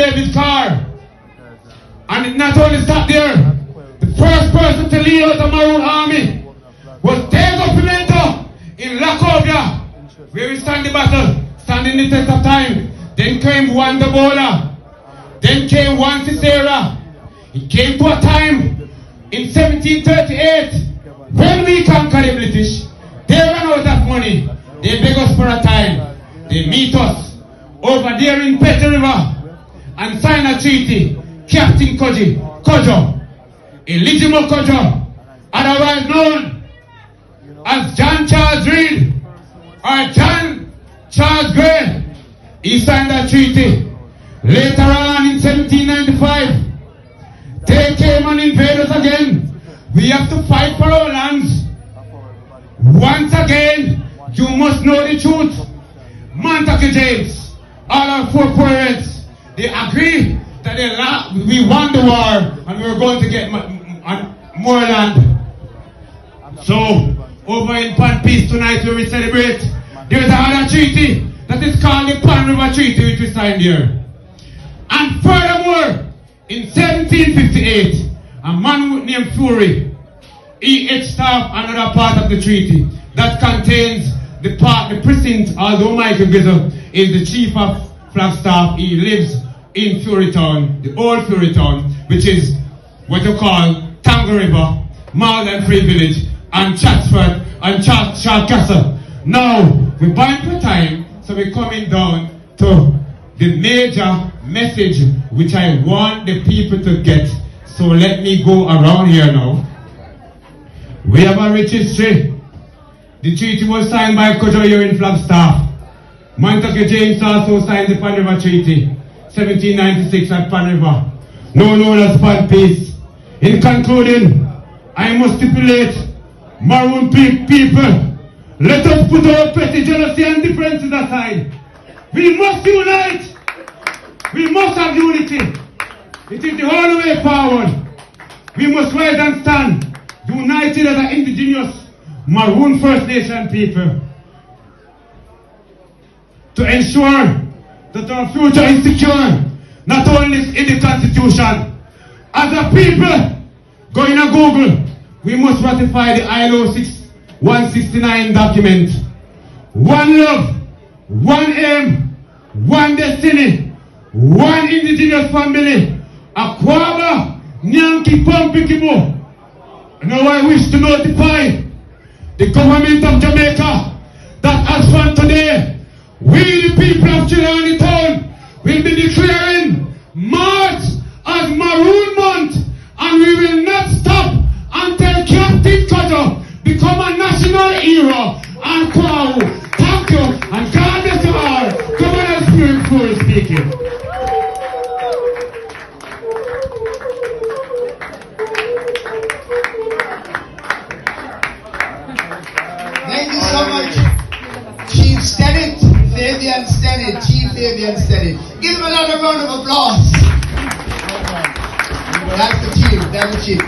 David's car. And it not only stopped there. The first person to lead out the Maroon army was Diego Pimento in Lacovia, where we stand the battle, standing the test of time. Then came Juan de Bola. Then came Juan Cicera. It came to a time in 1738 when we conquered the British. They ran out of money. They beg us for a time. They meet us over there in Petty River and sign a treaty. Captain Kojo, Eligimo Kojo, otherwise known as John Charles Reed or John Charles Gray, he signed that treaty. Later on in 1795, they came and invaded us again. We have to fight for our lands. Once again, you must know the truth. Montague James, all our four parents, they agree that we won the war and we were going to get more land. So, over in Pan Peace tonight where we celebrate, there's another treaty that is called the Pan River Treaty, which we signed here. And furthermore, in 1758, a man named Furry, he etched off another part of the treaty that contains the precinct, although Michael Gizzle is the chief of Flagstaff, he lives in Furytown, the old Furytown, which is what you call Tango River, Malden Free Village, and Chatsworth, and Castle. Now, we're buying for time, so we're coming down to the major message which I want the people to get. So let me go around here now. We have a rich history. The treaty was signed by Kojo here in Flagstaff. Montague James also signed the Pan River Treaty, 1796 at Pan River, known as Pan Peace. In concluding, I must stipulate, Maroon people, let us put our petty jealousy and differences aside. We must unite. We must have unity. It is the only way forward. We must rise and stand, united as an indigenous Maroon First Nation people, to ensure that our future is secure, not only in the Constitution. As a people, going to Google, we must ratify the ILO 169 document. One love, one aim, one destiny, one indigenous family. Akwaba, Nyanki, Pampikibo. Now I wish to notify the government of Jamaica that as from today, we the people of Trelawny Town will be declaring March as Maroon Month, and we will not stop until Captain Kojo become a national hero and Kwahu. Thank you, and God bless you all. Governor Spirit Furry speaking. Thank you so much, Chief Stennett, Fabian Stennett, Chief Fabian Stennett. Give him another round of applause. That's the chief.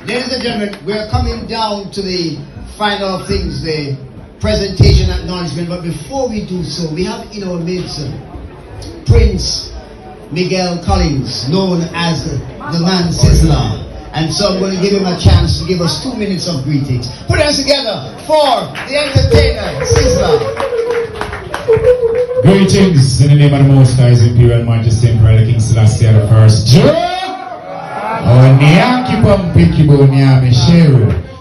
Ladies and gentlemen, we're coming down to the final things, the presentation acknowledgement, but before we do so, we have in our midst Prince Miguel Collins, known as the Man Sizzler. And so I'm going to give him a chance to give us 2 minutes of greetings. Put us together for the entertainer, Sizzler. Greetings in the name of the Most High, His Imperial Majesty Emperor King Selassie I.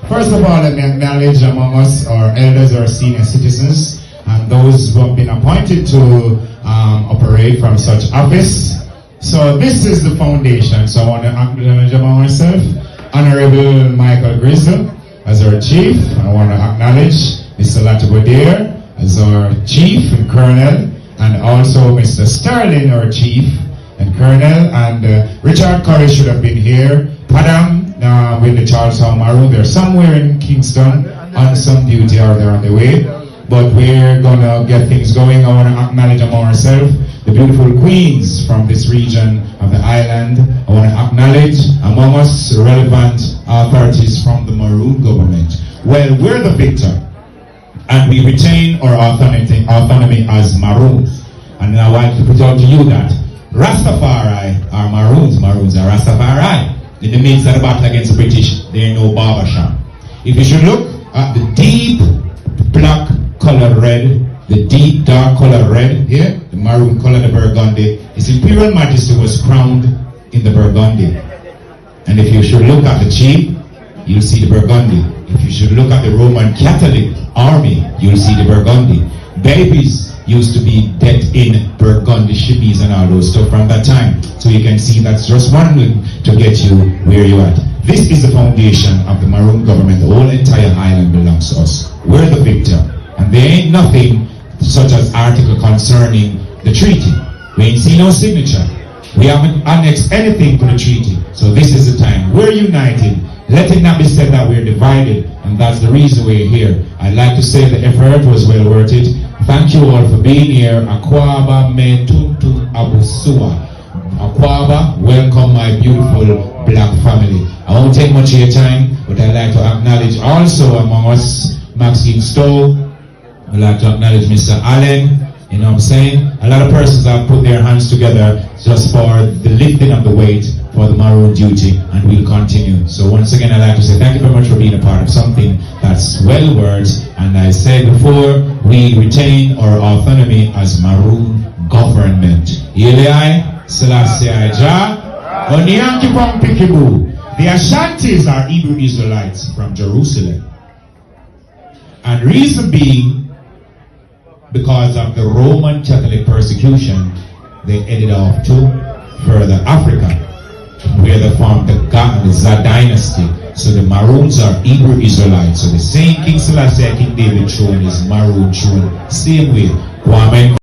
First of all, let me acknowledge among us our elders, our senior citizens, and those who have been appointed to operate from such office. So this is the foundation. So I want to acknowledge among myself, Honorable Michael Grizzle as our chief. I want to acknowledge Mr. Latibodir as our chief and colonel, and also Mr. Sterling, our chief and colonel, and Richard Curry should have been here. Padam with the Charlestown Maroon, they're somewhere in Kingston on some duty or they're on the way. But we're gonna get things going. I want to acknowledge among ourselves the beautiful queens from this region of the island. I want to acknowledge among us relevant authorities from the Maroon government. Well, we're the victor, and we retain our autonomy as Maroons. And I want to put out to you that Rastafari are Maroons. Maroons are Rastafari. In the midst of the battle against the British, there ain't no barbershop. If you should look at the deep black color red, the deep dark color red here, the maroon color, the burgundy, His Imperial Majesty was crowned in the burgundy. And if you should look at the chief, you'll see the burgundy. If you should look at the Roman Catholic army, you'll see the burgundy. Babies used to be decked in burgundy shimmies and all those stuff from that time. So you can see that's just one way to get you where you're at. This is the foundation of the Maroon government. The whole entire island belongs to us. We're the victor. And there ain't nothing such as article concerning the treaty. We ain't seen no signature. We haven't annexed anything to the treaty. So this is the time. We're united. Let it not be said that we're divided. And that's the reason we're here. I'd like to say the effort was well worth it. Thank you all for being here. Akwaba me tuntu abusua. Akwaba, welcome my beautiful black family. I won't take much of your time, but I'd like to acknowledge also among us Maxine Stowe. I'd like to acknowledge Mr. Allen. You know what I'm saying? A lot of persons have put their hands together just for the lifting of the weight for the Maroon duty, and we'll continue. So once again, I'd like to say thank you very much for being a part of something that's well worth. And I said before, we retain our autonomy as Maroon government. Ilai, Selassie Aja, Onyanki Pampikibu. The Ashantis are Hebrew Israelites from Jerusalem. And reason being, because of the Roman Catholic persecution, they headed off to further Africa, where they formed the Gaza dynasty. So the Maroons are Hebrew Israelites. So the same King Selassie, King David throne is Maroon throne. Same way.